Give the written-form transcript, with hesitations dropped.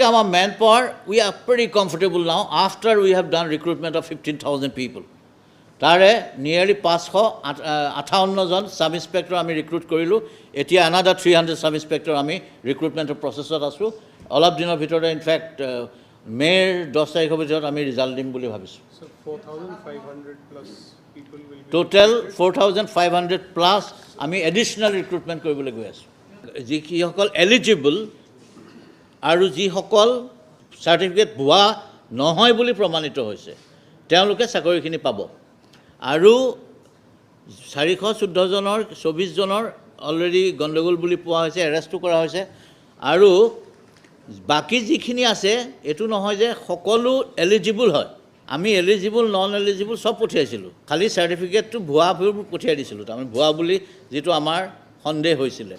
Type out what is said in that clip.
গতিকে আমাৰ manpower, we are pretty comfortable now after we have done recruitment of 15,000 people. তাৰে nearly 558 জন sub inspector আমি recruit কৰিলোঁ এতিয়া another 300 sub inspector আমি recruitment processত আছোঁ অলপ দিনৰ ভিতৰতে in fact May 10 তাৰিখৰ ভিতৰত আমি ৰিজাল্ট দিম বুলি ভাবিছোঁ So 4,500 plus people will be total 4,500 plus আমি additional recruitment কৰিবলৈ গৈ আছোঁ যিসকল eligible আৰু যিসকল certificate ভুৱা নহয় বুলি প্ৰমাণিত হৈছে তেওঁলোকে চাকৰিখিনি পাব আৰু 414 জনৰ 24 জনৰ অলৰেডি গণ্ডগোল বুলি পোৱা হৈছে এৰেষ্টটো কৰা হৈছে আৰু বাকি যিখিনি আছে এটো নহয় যে সকলো এলিজিবল হয় আমি এলিজিবল নন এলিজিবল সব পঠিয়াইছিলো খালি সাৰ্টিফিকেটটো ভুৱা পঠিয়াই দিছিলো তাৰমানে ভুৱা বুলি যেটো আমাৰ সন্দেহ হৈছিল